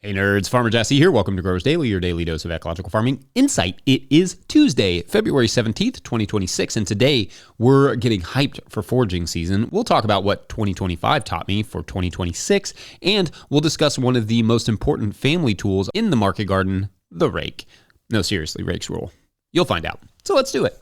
Hey nerds, Farmer Jesse here. Welcome to Growers Daily, your daily dose of ecological farming insight. It is Tuesday, February 17th, 2026, and today we're getting hyped for foraging season. We'll talk about what 2025 taught me for 2026, and we'll discuss one of the most important family tools in the market garden, the rake. No, seriously, rakes rule. You'll find out. So let's do it.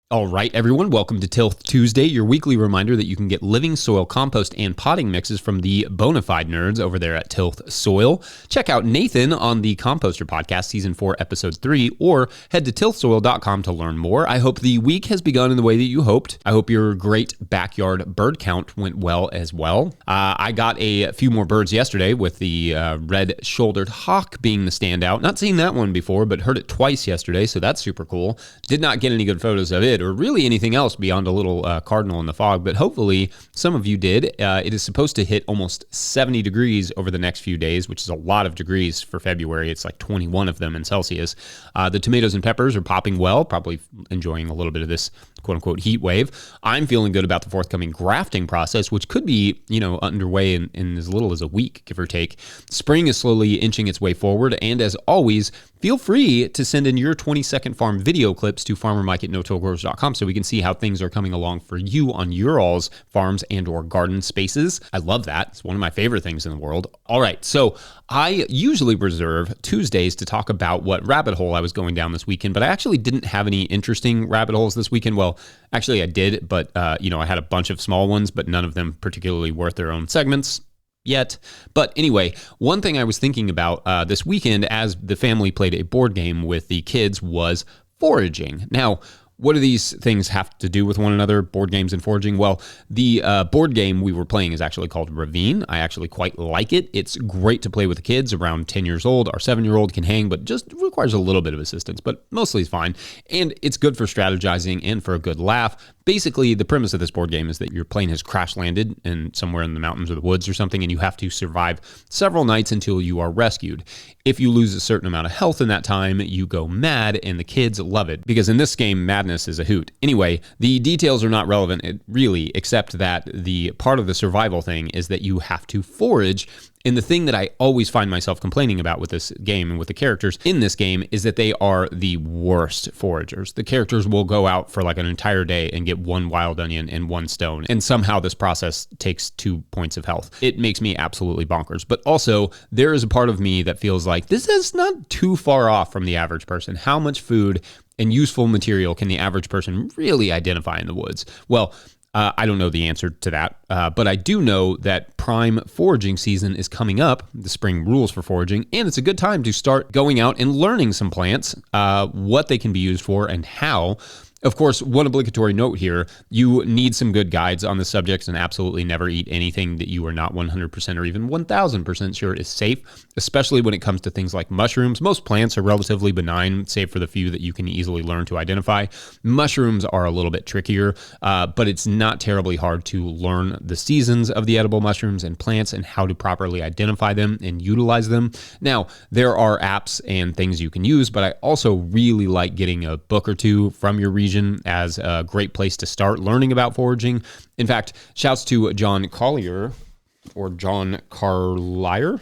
All right, everyone, welcome to Tilth Tuesday, your weekly reminder that you can get living soil compost and potting mixes from the Bonafide nerds over there at Tilth Soil. Check out Nathan on the Composter Podcast, Season 4, Episode 3, or head to tilthsoil.com to learn more. I hope the week has begun in the way that you hoped. I hope your great backyard bird count went well as well. I got a few more birds yesterday with the red-shouldered hawk being the standout. Not seen that one before, but heard it twice yesterday, so that's super cool. Did not get any good photos of it, or really anything else beyond a little cardinal in the fog, but hopefully some of you did. It is supposed to hit almost 70 degrees over the next few days, which is a lot of degrees for February. It's like 21 of them in Celsius. The tomatoes and peppers are popping well, probably enjoying a little bit of this quote-unquote heat wave. I'm feeling good about the forthcoming grafting process, which could be, underway in as little as a week, give or take. Spring is slowly inching its way forward, and as always, feel free to send in your 20-second farm video clips to farmermike@no-tillgrowers.com so we can see how things are coming along for you on your all's farms and or garden spaces. I love that. It's one of my favorite things in the world. All right, so I usually reserve Tuesdays to talk about what rabbit hole I was going down this weekend, but I actually didn't have any interesting rabbit holes this weekend. Well, actually I did, but I had a bunch of small ones, but none of them particularly worth their own segments yet. But anyway, one thing I was thinking about this weekend as the family played a board game with the kids was foraging. Now, what do these things have to do with one another, board games and foraging? Well, the board game we were playing is actually called Ravine. I actually quite like it. It's great to play with the kids around 10 years old. Our 7-year-old can hang, but just requires a little bit of assistance, but mostly it's fine. And it's good for strategizing and for a good laugh. Basically, the premise of this board game is that your plane has crash landed in somewhere in the mountains or the woods or something, and you have to survive several nights until you are rescued. If you lose a certain amount of health in that time, you go mad, and the kids love it, because in this game, madness is a hoot. Anyway, the details are not relevant, really, except that the part of the survival thing is that you have to forage. And the thing that I always find myself complaining about with this game and with the characters in this game is that they are the worst foragers. The characters will go out for like an entire day and get one wild onion and one stone. And somehow this process takes 2 points of health. It makes me absolutely bonkers. But also, there is a part of me that feels like this is not too far off from the average person. How much food and useful material can the average person really identify in the woods? Well, I don't know the answer to that, but I do know that prime foraging season is coming up, the spring rules for foraging, and it's a good time to start going out and learning some plants, what they can be used for and how. Of course, one obligatory note here, you need some good guides on the subject and absolutely never eat anything that you are not 100% or even 1000% sure is safe, especially when it comes to things like mushrooms. Most plants are relatively benign, save for the few that you can easily learn to identify. Mushrooms are a little bit trickier, but it's not terribly hard to learn the seasons of the edible mushrooms and plants and how to properly identify them and utilize them. Now, there are apps and things you can use, but I also really like getting a book or two from your region as a great place to start learning about foraging. In fact, shouts to John Collier or John Carlier,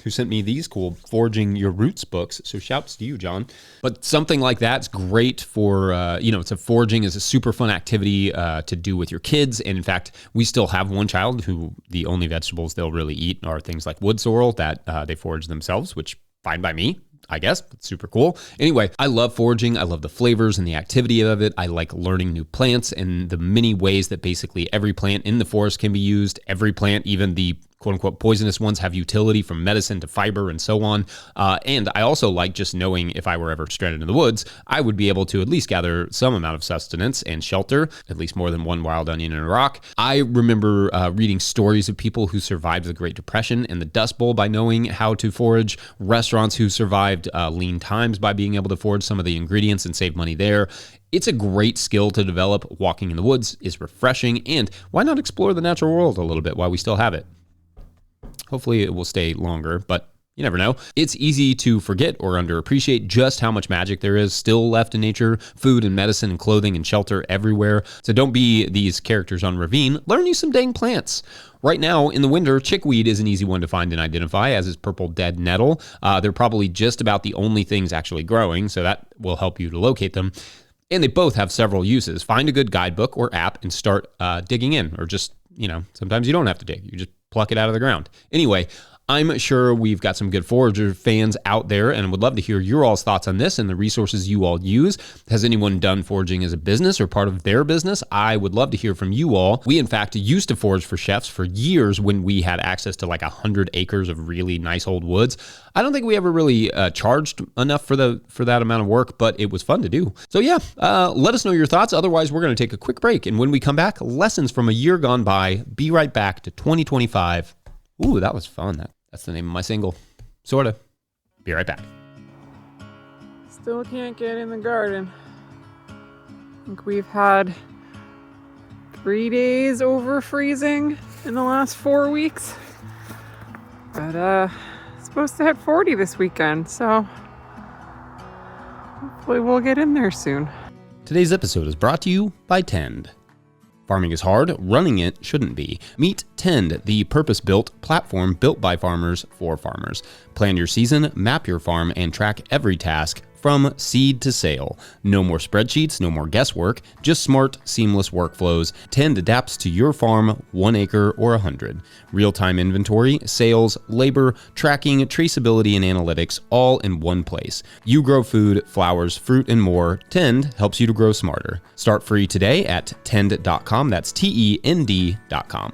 who sent me these cool Foraging Your Roots books. So shouts to you, John. But something like that's great for, foraging is a super fun activity to do with your kids. And in fact, we still have one child who the only vegetables they'll really eat are things like wood sorrel that they forage themselves, which fine by me, I guess. It's super cool. Anyway, I love foraging. I love the flavors and the activity of it. I like learning new plants and the many ways that basically every plant in the forest can be used. Every plant, even the quote-unquote poisonous ones, have utility from medicine to fiber and so on. And I also like just knowing if I were ever stranded in the woods, I would be able to at least gather some amount of sustenance and shelter, at least more than one wild onion in a rock. I remember reading stories of people who survived the Great Depression and the Dust Bowl by knowing how to forage, restaurants who survived lean times by being able to forage some of the ingredients and save money there. It's a great skill to develop. Walking in the woods is refreshing, and why not explore the natural world a little bit while we still have it? Hopefully it will stay longer, but You never know. It's easy to forget or underappreciate just how much magic there is still left in nature, food and medicine and clothing and shelter everywhere. So don't be these characters on Ravine. Learn you some dang plants. Right now, in the winter, chickweed is an easy one to find and identify, as is purple dead nettle. They're probably just about the only things actually growing, so that will help you to locate them. And they both have several uses. Find a good guidebook or app and start digging in, or just, sometimes you don't have to dig. You just pluck it out of the ground. Anyway, I'm sure we've got some good forager fans out there and would love to hear your all's thoughts on this and the resources you all use. Has anyone done foraging as a business or part of their business? I would love to hear from you all. We, in fact, used to forage for chefs for years when we had access to like 100 acres of really nice old woods. I don't think we ever really charged enough for that amount of work, but it was fun to do. So yeah, let us know your thoughts. Otherwise, we're going to take a quick break. And when we come back, lessons from a year gone by. Be right back to 2025. Ooh, that was fun. That's the name of my single. Sorta. Be right back. Still can't get in the garden. I think we've had 3 days over freezing in the last 4 weeks. But it's supposed to hit 40 this weekend, so hopefully we'll get in there soon. Today's episode is brought to you by Tend. Farming is hard, running it shouldn't be. Meet Tend, the purpose-built platform built by farmers for farmers. Plan your season, map your farm, and track every task from seed to sale. No more spreadsheets, no more guesswork, just smart, seamless workflows. Tend adapts to your farm, 1 acre or 100. Real-time inventory, sales, labor, tracking, traceability, and analytics all in one place. You grow food, flowers, fruit, and more. Tend helps you to grow smarter. Start free today at tend.com. That's TEND.com.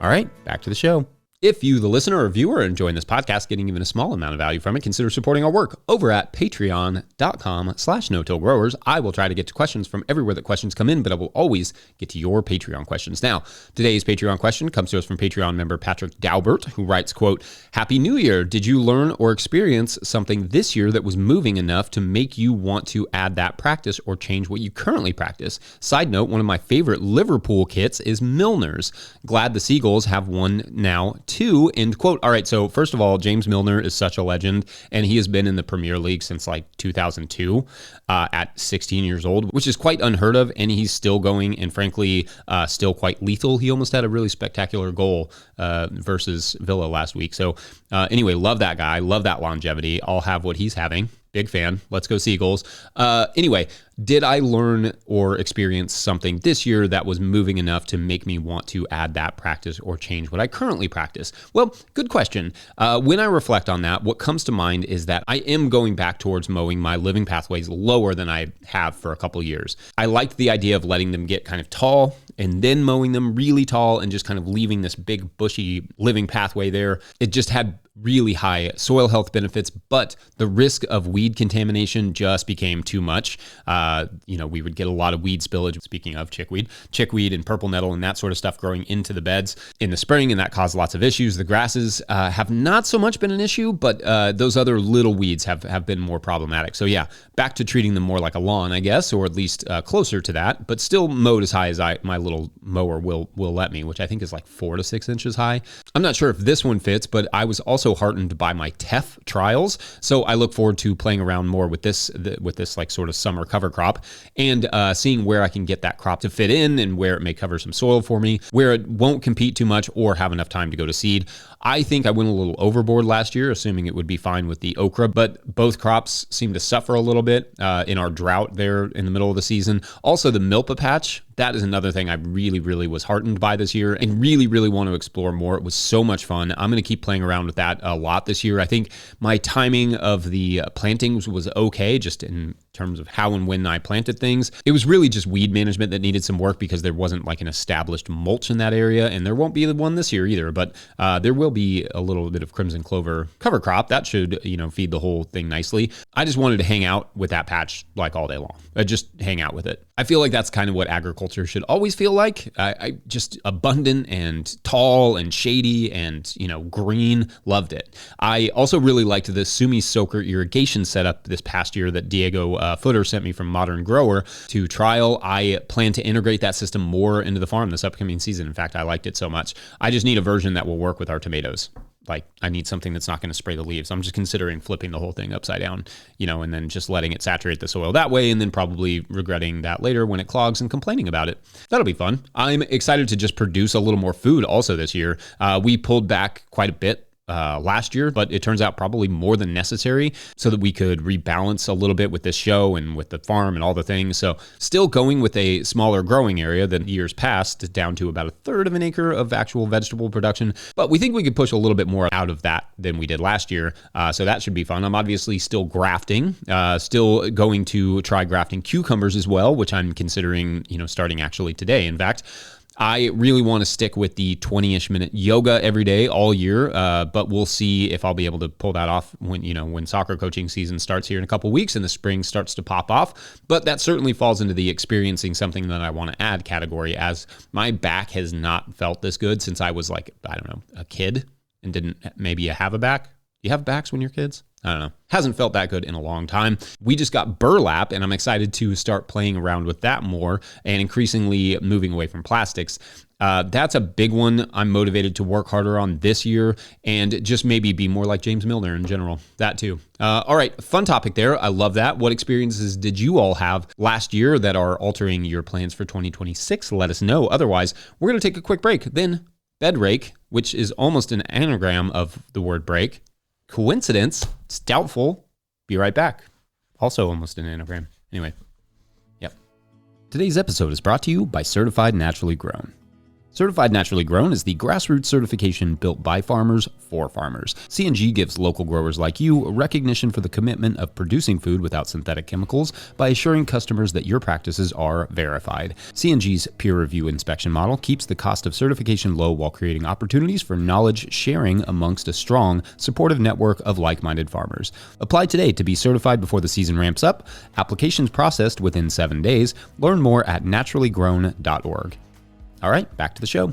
All right, back to the show. If you, the listener or viewer, are enjoying this podcast, getting even a small amount of value from it, consider supporting our work over at patreon.com/no-till-growers. I will try to get to questions from everywhere that questions come in, but I will always get to your Patreon questions. Now, today's Patreon question comes to us from Patreon member Patrick Daubert, who writes, quote, "Happy New Year. Did you learn or experience something this year that was moving enough to make you want to add that practice or change what you currently practice? Side note, one of my favorite Liverpool kits is Milner's. Glad the Seagulls have one now, too," end quote. All right, so first of all, James Milner is such a legend, and he has been in the Premier League since like 2002 at 16 years old, which is quite unheard of, and he's still going, and frankly, still quite lethal. He almost had a really spectacular goal versus Villa last week. So anyway, love that guy, love that longevity. I'll have what he's having. Big fan. Let's go Seagulls. Anyway, did I learn or experience something this year that was moving enough to make me want to add that practice or change what I currently practice? Well, good question. When I reflect on that, what comes to mind is that I am going back towards mowing my living pathways lower than I have for a couple years. I liked the idea of letting them get kind of tall and then mowing them really tall and just kind of leaving this big bushy living pathway there. It just had really high soil health benefits, but the risk of weed contamination just became too much. We would get a lot of weed spillage. Speaking of chickweed and purple nettle and that sort of stuff growing into the beds in the spring, and that caused lots of issues. The grasses have not so much been an issue, but those other little weeds have been more problematic. So yeah, back to treating them more like a lawn, I guess, or at least closer to that, but still mowed as high as my little mower will let me, which I think is like 4 to 6 inches high. I'm not sure if this one fits, but I was also heartened by my TEF trials, so I look forward to playing around more with this like sort of summer cover crop and seeing where I can get that crop to fit in and where it may cover some soil for me, where it won't compete too much or have enough time to go to seed. I think I went a little overboard last year, assuming it would be fine with the okra, but both crops seem to suffer a little bit in our drought there in the middle of the season. Also, the milpa patch, that is another thing I really, really was heartened by this year and really, really want to explore more. It was so much fun. I'm going to keep playing around with that a lot this year. I think my timing of the plantings was okay, just in terms of how and when I planted things. It was really just weed management that needed some work because there wasn't like an established mulch in that area, and there won't be the one this year either, but there will be a little bit of crimson clover cover crop. That should, feed the whole thing nicely. I just wanted to hang out with that patch like all day long. Just hang out with it. I feel like that's kind of what agriculture should always feel like. I just abundant and tall and shady and, green. Loved it. I also really liked the Sumi Soaker irrigation setup this past year that Diego Footer sent me from Modern Grower to trial. I plan to integrate that system more into the farm this upcoming season. In fact, I liked it so much. I just need a version that will work with our tomatoes. like I need something that's not going to spray the leaves. I'm just considering flipping the whole thing upside down, and then just letting it saturate the soil that way, and then probably regretting that later when it clogs and complaining about it. That'll be fun. I'm excited to just produce a little more food also this year. We pulled back quite a bit last year, but it turns out probably more than necessary so that we could rebalance a little bit with this show and with the farm and all the things. So still going with a smaller growing area than years past, down to about 1/3 of an acre of actual vegetable production. But we think we could push a little bit more out of that than we did last year. So that should be fun. I'm obviously still grafting, still going to try grafting cucumbers as well, which I'm considering, starting actually today. In fact, I really want to stick with the 20-ish minute yoga every day all year, but we'll see if I'll be able to pull that off when soccer coaching season starts here in a couple weeks and the spring starts to pop off. But that certainly falls into the experiencing something that I want to add category, as my back has not felt this good since I was a kid and didn't maybe have a back. You have backs when you're kids? I don't know. Hasn't felt that good in a long time. We just got burlap, and I'm excited to start playing around with that more and increasingly moving away from plastics. That's a big one I'm motivated to work harder on this year and just maybe be more like James Milner in general. That too. All right, fun topic there. I love that. What experiences did you all have last year that are altering your plans for 2026? Let us know. Otherwise, we're going to take a quick break. Then bed rake, which is almost an anagram of the word break. Coincidence? It's doubtful. Be right back. Also almost an anagram. Anyway, yep. Today's episode is brought to you by Certified Naturally Grown. Certified Naturally Grown is the grassroots certification built by farmers for farmers. C&G gives local growers like you recognition for the commitment of producing food without synthetic chemicals by assuring customers that your practices are verified. C&G's peer review inspection model keeps the cost of certification low while creating opportunities for knowledge sharing amongst a strong, supportive network of like-minded farmers. Apply today to be certified before the season ramps up. Applications processed within 7 days. Learn more at naturallygrown.org. All right, back to the show.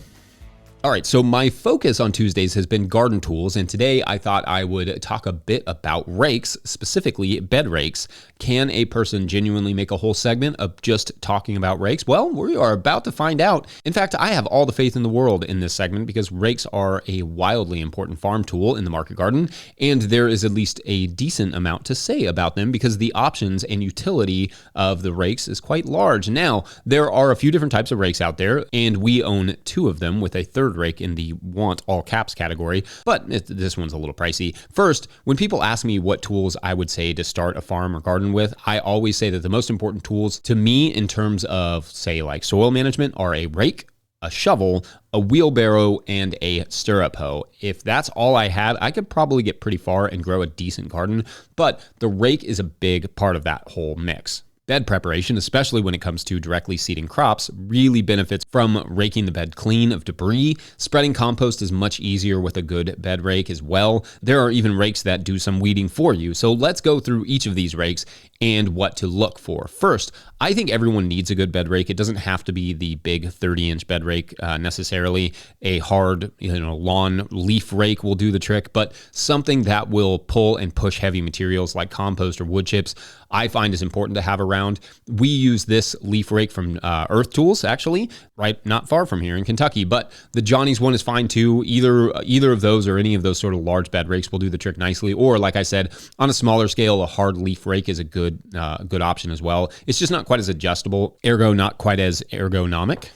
All right, so my focus on Tuesdays has been garden tools, and today I thought I would talk a bit about rakes, specifically bed rakes. Can a person genuinely make a whole segment of just talking about rakes? Well, we are about to find out. In fact, I have all the faith in the world in this segment because rakes are a wildly important farm tool in the market garden, and there is at least a decent amount to say about them because the options and utility of the rakes is quite large. Now, there are a few different types of rakes out there, and we own 2 of them with a third rake in the want all caps category, but this one's a little pricey. First, when people ask me what tools I would say to start a farm or garden with, I always say that the most important tools to me in terms of, say, like soil management are a rake, a shovel, a wheelbarrow, and a stirrup hoe. If that's all I had, I could probably get pretty far and grow a decent garden, but the rake is a big part of that whole mix. Bed preparation, especially when it comes to directly seeding crops, really benefits from raking the bed clean of debris. Spreading compost is much easier with a good bed rake as well. There are even rakes that do some weeding for you. So let's go through each of these rakes and what to look for. First, I think everyone needs a good bed rake. It doesn't have to be the big 30-inch bed rake necessarily. A hard, lawn leaf rake will do the trick, but something that will pull and push heavy materials like compost or wood chips, I find is important to have around. We use this leaf rake from Earth Tools, actually, right not far from here in Kentucky, but the Johnny's one is fine too. Either of those or any of those sort of large bed rakes will do the trick nicely. Or like I said, on a smaller scale, a hard leaf rake is a good option as well. It's just not quite as adjustable, ergo not quite as ergonomic.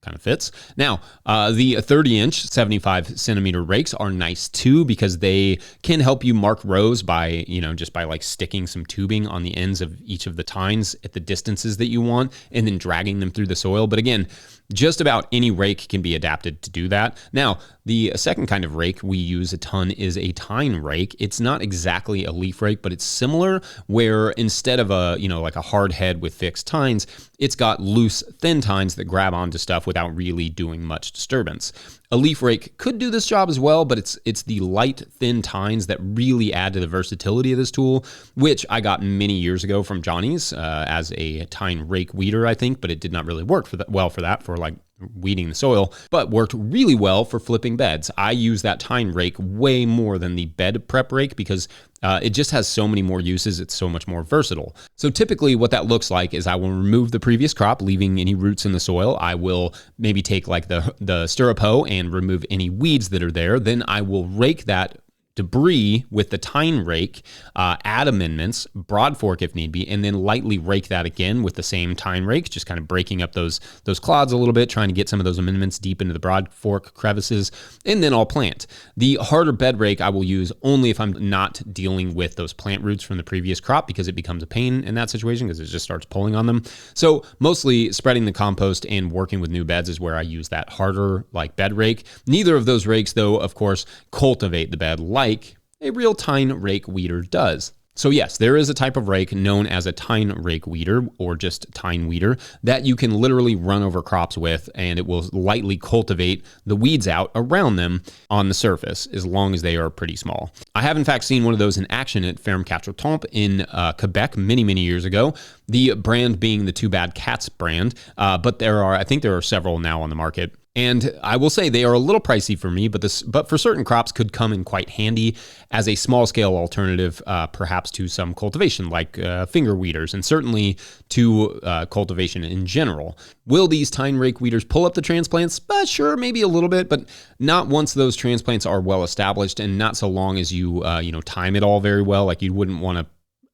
Kind of fits. Now, the 30-inch, 75-centimeter rakes are nice too because they can help you mark rows by, just by like sticking some tubing on the ends of each of the tines at the distances that you want and then dragging them through the soil. But again, just about any rake can be adapted to do that. Now, the second kind of rake we use a ton is a tine rake. It's not exactly a leaf rake, but it's similar where instead of like a hard head with fixed tines, it's got loose, thin tines that grab onto stuff without really doing much disturbance. A leaf rake could do this job as well, but it's the light, thin tines that really add to the versatility of this tool, which I got many years ago from Johnny's as a tine rake weeder, I think, but it did not really work for that for like weeding the soil, but worked really well for flipping beds. I use that tine rake way more than the bed prep rake because it just has so many more uses. It's so much more versatile. So typically what that looks like is I will remove the previous crop, leaving any roots in the soil. I will maybe take like the stirrup hoe and remove any weeds that are there. Then I will rake that debris with the tine rake, add amendments, broad fork if need be, and then lightly rake that again with the same tine rake, just kind of breaking up those clods a little bit, trying to get some of those amendments deep into the broad fork crevices, and then I'll plant. The harder bed rake I will use only if I'm not dealing with those plant roots from the previous crop, because it becomes a pain in that situation because it just starts pulling on them. So mostly spreading the compost and working with new beds is where I use that harder like bed rake. Neither of those rakes though, of course, cultivate the bed like a real tine rake weeder does. So yes, there is a type of rake known as a tine rake weeder or just tine weeder that you can literally run over crops with, and it will lightly cultivate the weeds out around them on the surface as long as they are pretty small. I have in fact seen one of those in action at Ferme Quatre-Temps in Quebec many years ago. The brand being the Too Bad Cats brand, but I think there are several now on the market. And I will say they are a little pricey for me, but for certain crops could come in quite handy as a small scale alternative, perhaps to some cultivation like finger weeders, and certainly to cultivation in general. Will these tine rake weeders pull up the transplants? Sure, maybe a little bit, but not once those transplants are well established, and not so long as you time it all very well. Like you wouldn't want to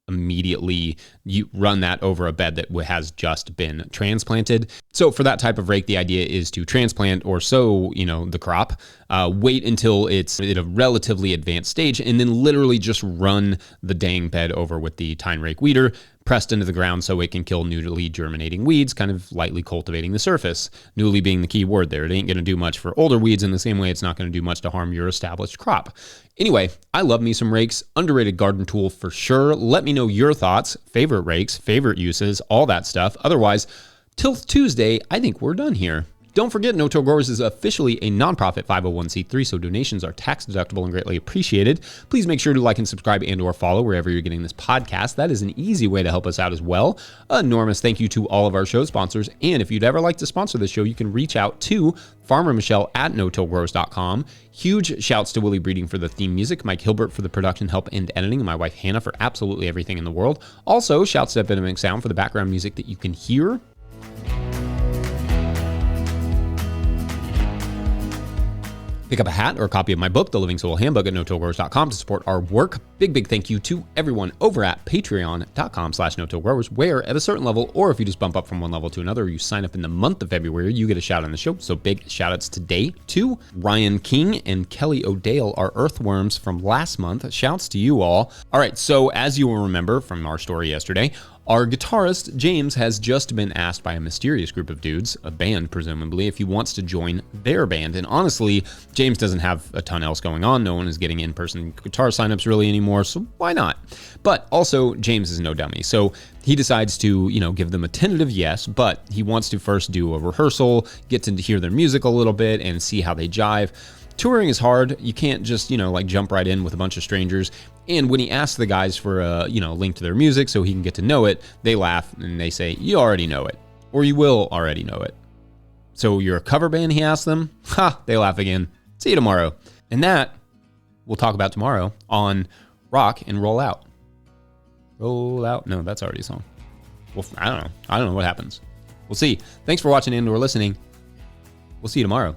immediately you run that over a bed that has just been transplanted. So for that type of rake, the idea is to transplant or sow, the crop, wait until it's at a relatively advanced stage, and then literally just run the dang bed over with the tine rake weeder, pressed into the ground so it can kill newly germinating weeds, kind of lightly cultivating the surface. Newly being the key word there. It ain't going to do much for older weeds in the same way it's not going to do much to harm your established crop. Anyway, I love me some rakes. Underrated garden tool for sure. Let me know your thoughts, favorite rakes, favorite uses, all that stuff. Otherwise, Tilth Tuesday, I think we're done here. Don't forget, No-Till Growers is officially a nonprofit 501c3, so donations are tax deductible and greatly appreciated. Please make sure to like and subscribe and or follow wherever you're getting this podcast. That is an easy way to help us out as well. Enormous thank you to all of our show sponsors. And if you'd ever like to sponsor the show, you can reach out to Farmer Michelle at notillgrowers.com. Huge shouts to Willie Breeding for the theme music, Mike Hilbert for the production help and editing, and my wife Hannah for absolutely everything in the world. Also, shouts to Epidemic Sound for the background music that you can hear. Pick up a hat or a copy of my book, The Living Soil Handbook, at notillgrowers.com to support our work. Big thank you to everyone over at patreon.com/notillgrowers, where at a certain level, or if you just bump up from one level to another, or you sign up in the month of February, you get a shout out on the show. So big shout outs today to Ryan King and Kelly O'Dale, our earthworms from last month. Shouts to you all. All right, so as you will remember from our story yesterday, our guitarist, James, has just been asked by a mysterious group of dudes, a band presumably, if he wants to join their band. And honestly, James doesn't have a ton else going on. No one is getting in-person guitar signups really anymore, so why not? But also, James is no dummy. So he decides to, give them a tentative yes, but he wants to first do a rehearsal, get to hear their music a little bit, and see how they jive. Touring is hard. You can't just, jump right in with a bunch of strangers. And when he asks the guys for a, link to their music so he can get to know it, they laugh and they say, you already know it, or you will already know it. So you're a cover band, he asks them. Ha, they laugh again. See you tomorrow. And that we'll talk about tomorrow on Rock and Roll Out. Roll Out? No, that's already a song. Well, I don't know. I don't know what happens. We'll see. Thanks for watching and or listening. We'll see you tomorrow.